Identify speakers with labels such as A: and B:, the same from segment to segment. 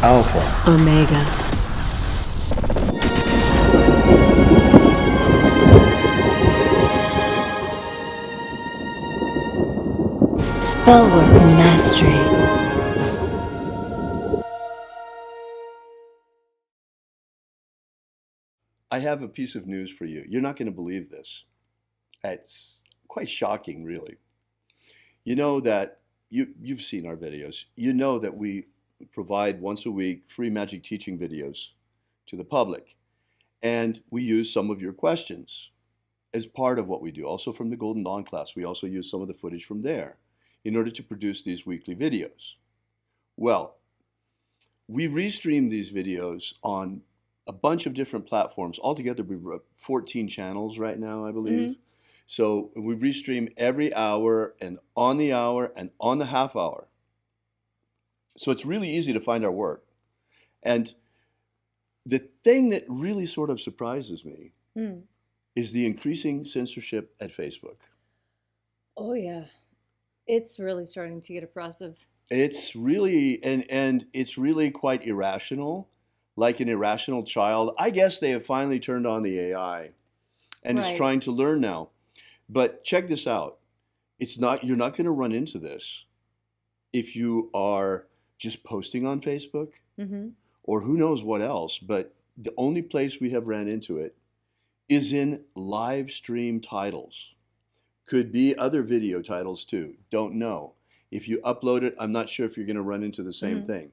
A: Alpha
B: Omega. Spellwork Mastery.
C: I have a piece of news for you. You're not going to believe this. It's quite shocking, really. You know that you've seen our videos. You know that we provide once a week free magic teaching videos to the public. And we use some of your questions as part of what we do. Also from the Golden Dawn class, we also use some of the footage from there in order to produce these weekly videos. Well, we restream these videos on a bunch of different platforms. Altogether, we've 14 channels right now, I believe.
D: Mm-hmm.
C: So we restream every hour and on the half hour. So it's really easy to find our work. And the thing that really sort of surprises me is the increasing censorship at Facebook.
D: Oh, yeah. It's really starting to get oppressive.
C: It's really, and it's really quite irrational, like an irrational child. I guess they have finally turned on the AI and it's
D: Right.
C: trying to learn now. But check this out. You're not going to run into this if you are just posting on Facebook
D: Mm-hmm.
C: or who knows what else. But the only place we have ran into it is in live stream titles. Could be other video titles too. Don't know. If you upload it, I'm not sure if you're going to run into the same thing.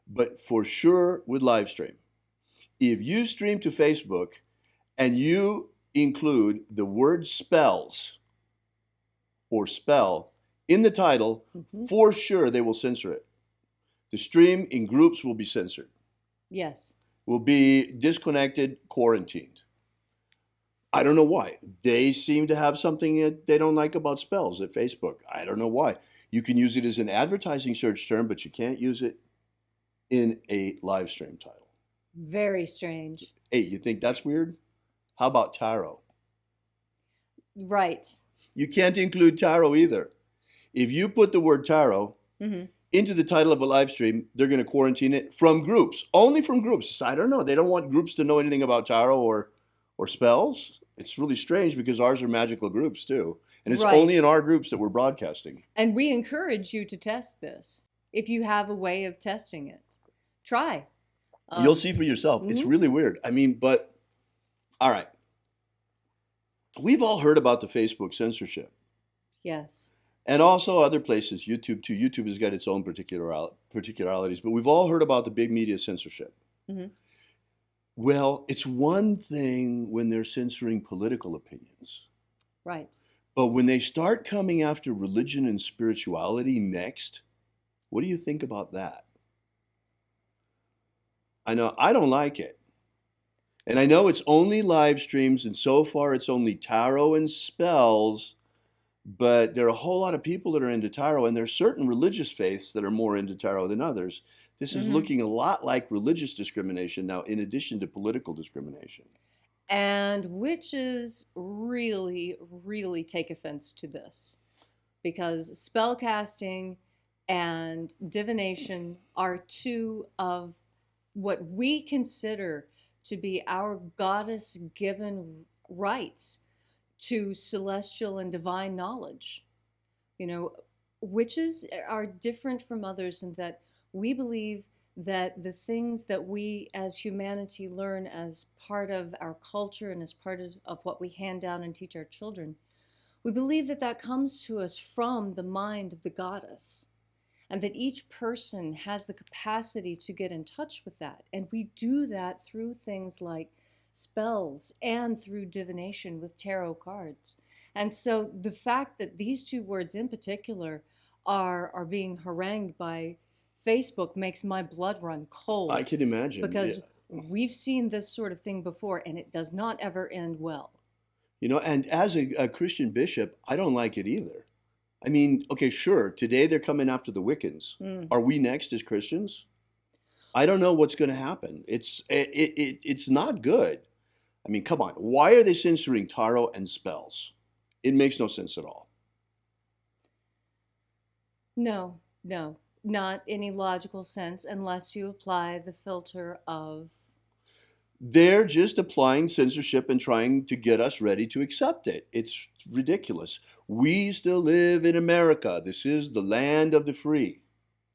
C: But for sure with live stream, if you stream to Facebook and you include the word spells or spell in the title, for sure they will censor it. The stream in groups will be censored,
D: Yes.
C: will be disconnected, quarantined. I don't know why. They seem to have something that they don't like about spells at Facebook. I don't know why. You can use it as an advertising search term, but you can't use it in a live stream title.
D: Very strange.
C: Hey, you think that's weird? How about tarot?
D: Right.
C: You can't include tarot either. If you put the word tarot into the title of a live stream, they're going to quarantine it from groups, only from groups. I don't know. They don't want groups to know anything about tarot or spells. It's really strange because ours are magical groups too. And it's
D: Right.
C: only in our groups that we're broadcasting.
D: And we encourage you to test this. If you have a way of testing it, try.
C: You'll see for yourself. It's really weird. I mean, but all right. We've all heard about the Facebook censorship.
D: Yes.
C: And also other places, YouTube too. YouTube has got its own particularities, but we've all heard about the big media censorship.
D: Mm-hmm.
C: Well, it's one thing when they're censoring political opinions,
D: Right.
C: but when they start coming after religion and spirituality next, what do you think about that? I know I don't like it. And I know it's only live streams, and so far it's only tarot and spells, but there are a whole lot of people that are into tarot, and there are certain religious faiths that are more into tarot than others. This is looking a lot like religious discrimination now, in addition to political discrimination.
D: And witches really, really take offense to this because spellcasting and divination are two of what we consider to be our goddess-given rights to celestial and divine knowledge. You know, witches are different from others in that we believe that the things that we as humanity learn as part of our culture and as part of what we hand down and teach our children, we believe that that comes to us from the mind of the goddess, and that each person has the capacity to get in touch with that. And we do that through things like spells and through divination with tarot cards. And so the fact that these two words in particular are being harangued by Facebook makes my blood run cold.
C: I can imagine.
D: Because we've seen this sort of thing before, and it does not ever end well.
C: You know, and as a Christian bishop, I don't like it either. I mean, okay, sure, today they're coming after the Wiccans. Are we next as Christians? I don't know what's going to happen. It's not good. I mean, come on. Why are they censoring tarot and spells? It makes no sense at all.
D: No. not any logical sense unless you apply the filter of.
C: They're just applying censorship and trying to get us ready to accept it. It's ridiculous. We still live in America. This is the land of the free.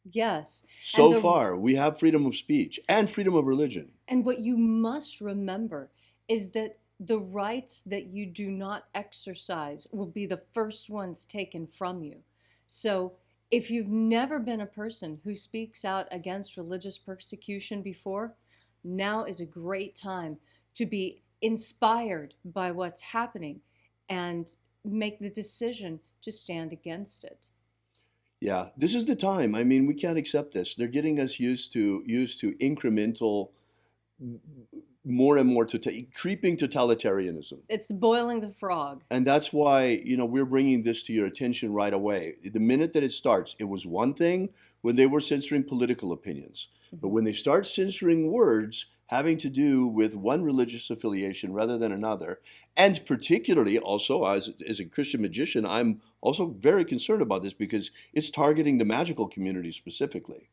D: Yes.
C: So far, we have freedom of speech and freedom of religion.
D: And what you must remember is that the rights that you do not exercise will be the first ones taken from you. So if you've never been a person who speaks out against religious persecution before, now is a great time to be inspired by what's happening and make the decision to stand against it.
C: Yeah, this is the time. I mean, we can't accept this. They're getting us used to incremental, more and more creeping totalitarianism.
D: It's boiling the frog.
C: And that's why, we're bringing this to your attention right away. The minute that it starts, it was one thing when they were censoring political opinions. But when they start censoring words having to do with one religious affiliation rather than another, and particularly also as a Christian magician, I'm also very concerned about this because it's targeting the magical community specifically.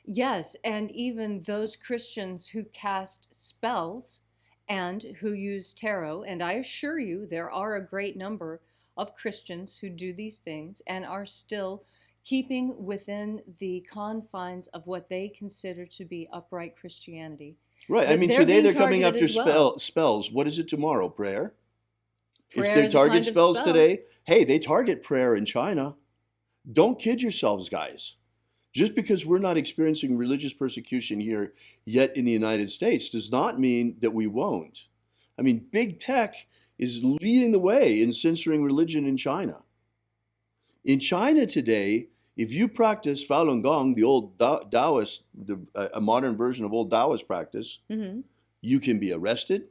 D: Yes, and even those Christians who cast spells and who use tarot, and I assure you there are a great number of Christians who do these things and are still keeping within the confines of what they consider to be upright Christianity.
C: Right. I mean, today they're coming after spells. What is it tomorrow? Prayer? If they target spells today, hey, they target prayer in China. Don't kid yourselves, guys. Just because we're not experiencing religious persecution here yet in the United States does not mean that we won't. I mean, big tech is leading the way in censoring religion in China. In China today, if you practice Falun Gong, the old Taoist, a modern version of old Taoist practice, you can be arrested,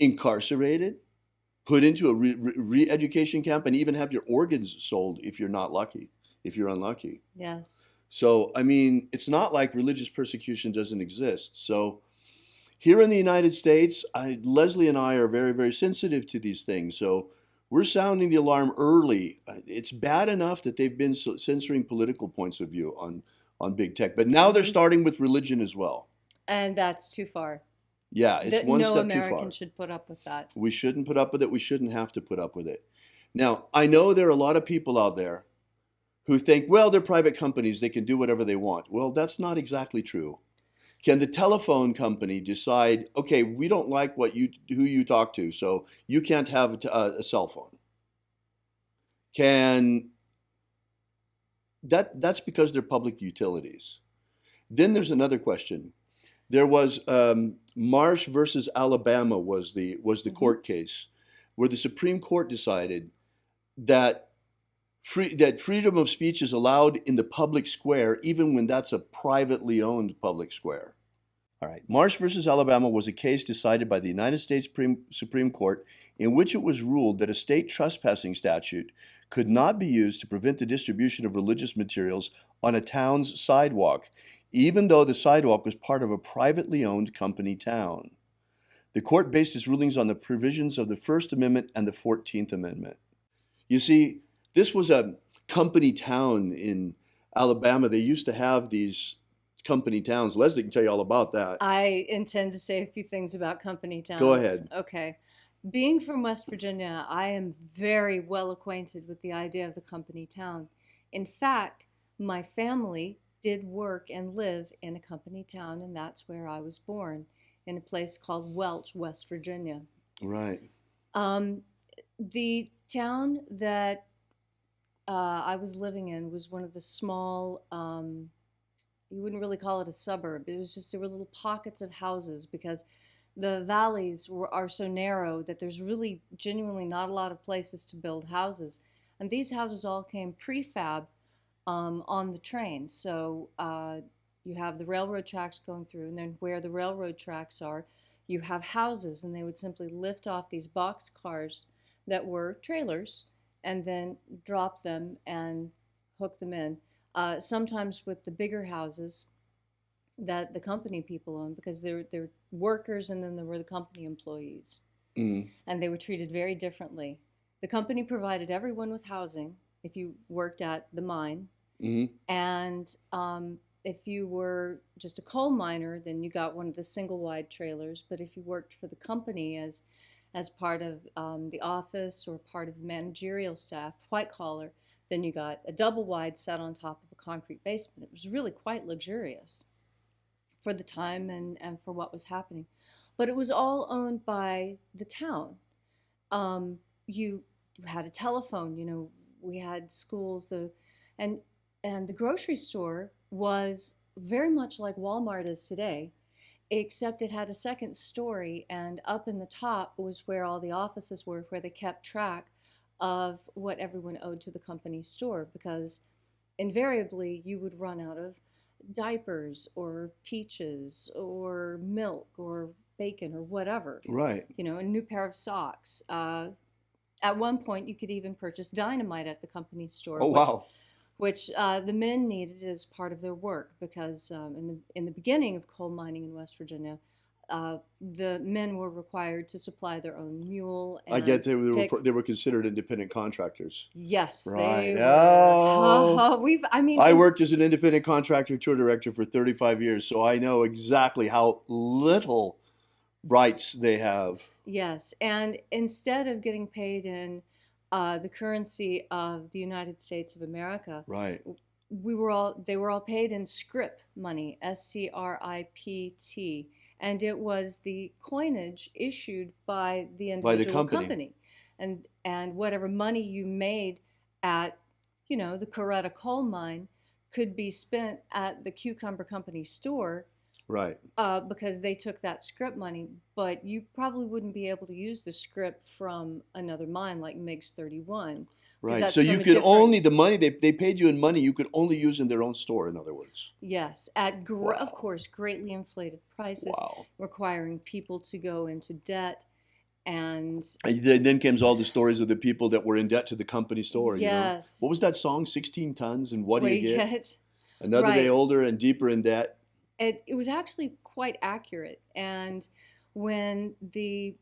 C: incarcerated, put into a re-education camp, and even have your organs sold if you're unlucky.
D: Yes.
C: So, I mean, it's not like religious persecution doesn't exist. So here in the United States, Leslie and I are very, very sensitive to these things. So we're sounding the alarm early. It's bad enough that they've been censoring political points of view on big tech, but now they're starting with religion as well.
D: And that's too far.
C: Yeah, it's one step too far.
D: No American should put up with that.
C: We shouldn't put up with it. We shouldn't have to put up with it. Now, I know there are a lot of people out there who think, well, they're private companies. They can do whatever they want. Well, that's not exactly true. Can the telephone company decide, okay, we don't like who you talk to, so you can't have a cell phone? That's because they're public utilities. Then there's another question. There was Marsh versus Alabama was the court case where the Supreme Court decided that freedom of speech is allowed in the public square, even when that's a privately owned public square. All right. Marsh versus Alabama was a case decided by the United States Supreme Court in which it was ruled that a state trespassing statute could not be used to prevent the distribution of religious materials on a town's sidewalk, even though the sidewalk was part of a privately owned company town. The court based its rulings on the provisions of the First Amendment and the 14th Amendment. You see, this was a company town in Alabama. They used to have these company towns. Leslie can tell you all about that.
D: I intend to say a few things about company towns.
C: Go ahead.
D: Okay. Being from West Virginia, I am very well acquainted with the idea of the company town. In fact, my family did work and live in a company town, and that's where I was born, in a place called Welch, West Virginia.
C: Right.
D: The town that I was living in was one of the small, you wouldn't really call it a suburb. It was just, there were little pockets of houses because the valleys are so narrow that there's really genuinely not a lot of places to build houses. And these houses all came prefab on the train. So you have the railroad tracks going through, and then where the railroad tracks are, you have houses, and they would simply lift off these box cars that were trailers and then drop them and hook them in. Sometimes with the bigger houses that the company people owned, because they're workers and then there were the company employees. And they were treated very differently. The company provided everyone with housing if you worked at the mine,
C: Hmm.
D: And if you were just a coal miner, then you got one of the single wide trailers. But if you worked for the company as part of the office or part of the managerial staff, white collar, then you got a double wide set on top of a concrete basement. It was really quite luxurious for the time and for what was happening. But it was all owned by the town. You had a telephone, we had schools, and and the grocery store was very much like Walmart is today, except it had a second story, and up in the top was where all the offices were, where they kept track of what everyone owed to the company store, because invariably you would run out of diapers or peaches or milk or bacon or whatever,
C: Right.
D: a new pair of socks. At one point, you could even purchase dynamite at the company store,
C: Oh, wow.
D: which the men needed as part of their work, because in the beginning of coal mining in West Virginia, the men were required to supply their own mule
C: I
D: and
C: get
D: pick.
C: they were considered independent contractors.
D: Yes,
C: Right.
D: they were.
C: Oh,
D: I mean,
C: I worked as an independent contractor tour director for 35 years, so I know exactly how little rights they have.
D: yes, and instead of getting paid in the currency of the United States of America,
C: Right.
D: they were all paid in scrip money, SCRIPT, and it was the coinage issued by the
C: By the
D: individual
C: company.
D: company, and whatever money you made at the Coretta coal mine could be spent at the Cucumber Company store,
C: Right.
D: because they took that scrip money, but you probably wouldn't be able to use the scrip from another mine like MiGs 31, because
C: Right. So
D: that's
C: you
D: from a
C: could
D: different.
C: only, the money they paid you in money, you could only use in their own store, in other words.
D: Yes, at of
C: Wow.
D: course greatly inflated prices,
C: Wow.
D: requiring people to go into debt, and
C: And then comes all the stories of the people that were in debt to the company store,
D: yes,
C: What was that song? 16 tons, and what do
D: what do
C: you
D: you
C: get?
D: get?
C: Another day
D: Right.
C: older and deeper in debt.
D: It was actually quite accurate, and when the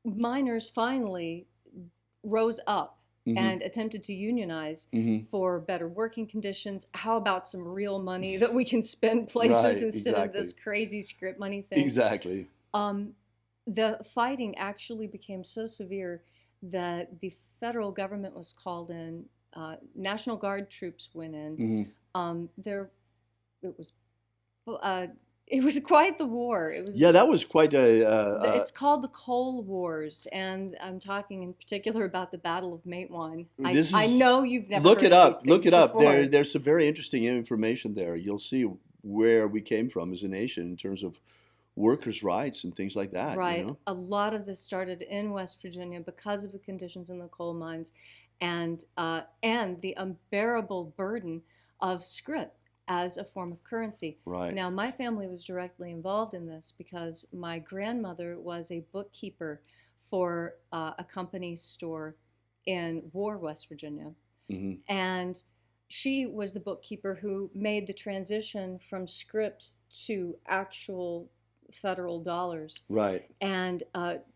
D: miners finally rose up
C: Hmm.
D: and attempted to unionize
C: Hmm.
D: for better working conditions, how about some real money that we can spend places
C: Right.
D: instead of this
C: Exactly.
D: crazy script money thing?
C: Exactly.
D: Um, the fighting actually became so severe that the federal government was called in. National Guard troops went in.
C: Hmm.
D: There, it was, it was quite the war. It was.
C: Yeah, that was quite
D: It's called the Coal Wars, and I'm talking in particular about the Battle of Matewan.
C: this
D: I
C: is,
D: know you've never
C: look
D: heard
C: it
D: of these
C: up. Look
D: things
C: it up.
D: before.
C: There's some very interesting information there. You'll see where we came from as a nation in terms of workers' rights and things like that,
D: Right. A lot of this started in West Virginia because of the conditions in the coal mines, and the unbearable burden of scrip as a form of currency.
C: Right.
D: Now, my family was directly involved in this because my grandmother was a bookkeeper for a company store in War, West Virginia,
C: Hmm.
D: and she was the bookkeeper who made the transition from script to actual federal dollars.
C: Right.
D: And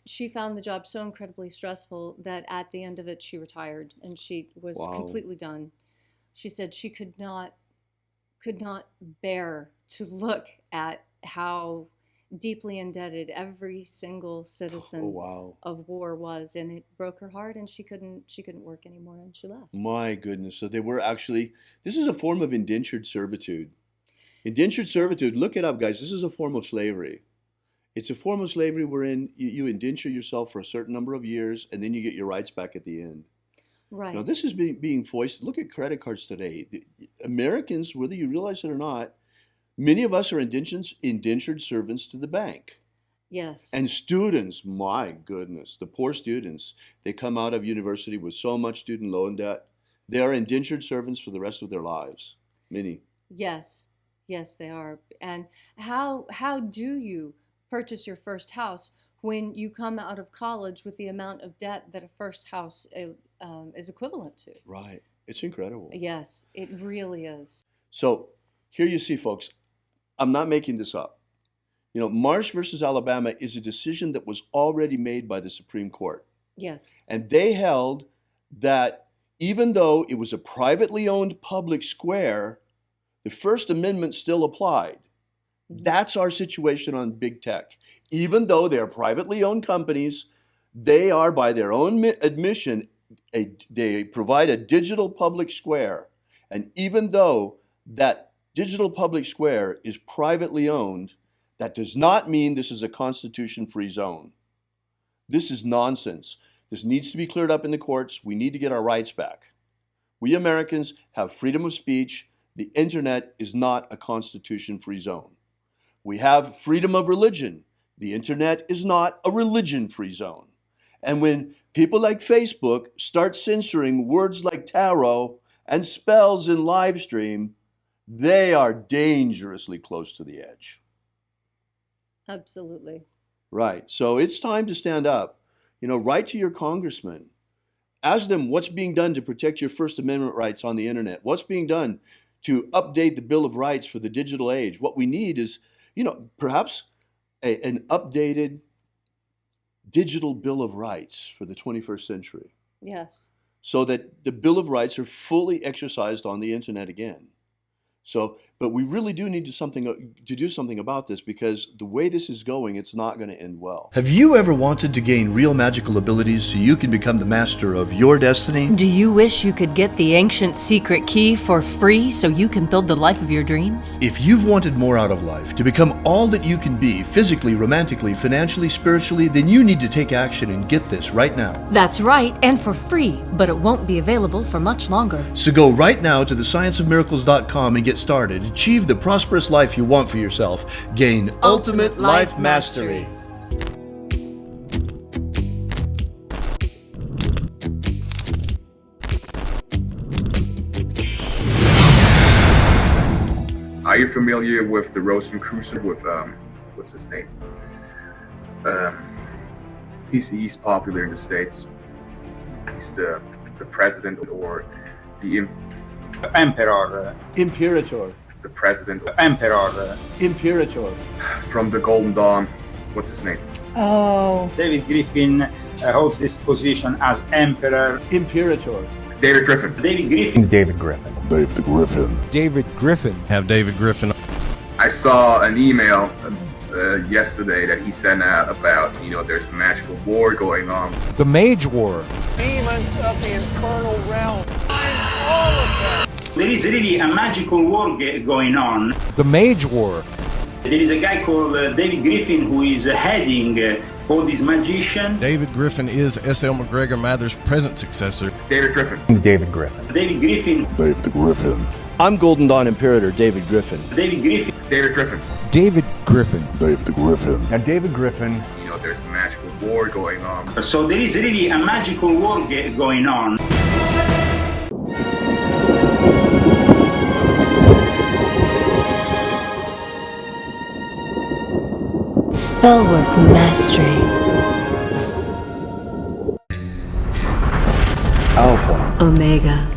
D: she found the job so incredibly stressful that at the end of it, she retired and she was
C: Wow.
D: completely done. She said she could not bear to look at how deeply indebted every single
C: Oh,
D: citizen
C: wow.
D: of War was, and it broke her heart, and she couldn't work anymore, and she left.
C: My goodness. So they were actually, this is a form of indentured servitude. Indentured servitude,
D: Yes.
C: look it up, guys. This is a form of slavery. It's a form of slavery wherein you indenture yourself for a certain number of years and then you get your rights back at the end. Now,
D: Right.
C: this is being foisted. Look at credit cards today. Americans, whether you realize it or not, many of us are indentured servants to the bank.
D: Yes.
C: And students, my goodness, the poor students, they come out of university with so much student loan debt. They are indentured servants for the rest of their lives. Many.
D: Yes. Yes, they are. And how do you purchase your first house when you come out of college with the amount of debt that a first house is equivalent to?
C: Right. It's incredible.
D: Yes, it really is.
C: So here you see, folks, I'm not making this up. Marsh versus Alabama is a decision that was already made by the Supreme Court.
D: Yes.
C: And they held that even though it was a privately owned public square, the First Amendment still applied. That's our situation on big tech. Even though they're privately owned companies, they are, by their own admission, they provide a digital public square. And even though that digital public square is privately owned, that does not mean this is a constitution-free zone. This is nonsense. This needs to be cleared up in the courts. We need to get our rights back. We Americans have freedom of speech. The internet is not a constitution-free zone. We have freedom of religion. The internet is not a religion-free zone. And when people like Facebook start censoring words like tarot and spells in Livestream, they are dangerously close to the edge.
D: Absolutely.
C: Right. So it's time to stand up. Write to your congressman. Ask them what's being done to protect your First Amendment rights on the internet. What's being done to update the Bill of Rights for the digital age. What we need is, perhaps an updated digital Bill of Rights for the 21st century.
D: Yes.
C: So that the Bill of Rights are fully exercised on the internet again. But we really do need to do something about this, because the way this is going, it's not going to end well. Have you ever wanted to gain real magical abilities so you can become the master of your destiny?
A: Do you wish you could get the ancient secret key for free so you can build the life of your dreams?
C: If you've wanted more out of life, to become all that you can be, physically, romantically, financially, spiritually, then you need to take action and get this right now.
A: That's right, and for free, but it won't be available for much longer.
C: So go right now to thescienceofmiracles.com and get started. Achieve the prosperous life you want for yourself. Gain ultimate life mastery.
B: Are you familiar with the Rosicrucian? With what's his name? He's popular in the States. He's the president, or the
E: Emperor.
C: Imperator.
B: The president.
E: Emperor.
C: Imperator.
B: From the Golden Dawn. What's his name?
E: Oh. David Griffin holds this position as Emperor.
C: Imperator.
B: David Griffin.
E: David Griffin.
F: David Griffin.
G: David Griffin.
F: David Griffin.
G: Have David Griffin.
B: I saw an email yesterday that he sent out about, there's a magical war going on.
F: The Mage War.
H: Demons of the infernal realm. I'm all of them.
E: There is really a magical war going on.
F: The Mage War.
E: There is a guy called David Griffin who is heading all these magicians.
G: David Griffin is S.L. McGregor Mather's present successor.
B: David Griffin.
F: David Griffin.
E: David Griffin.
G: David Griffin.
C: I'm Golden Dawn Imperator David Griffin.
E: David Griffin.
B: David Griffin.
F: David Griffin.
G: David Griffin.
F: Now David Griffin.
B: There's a magical war going on.
E: So there is really a magical war going on.
A: Spellwork Mastery.
C: Alpha
A: Omega.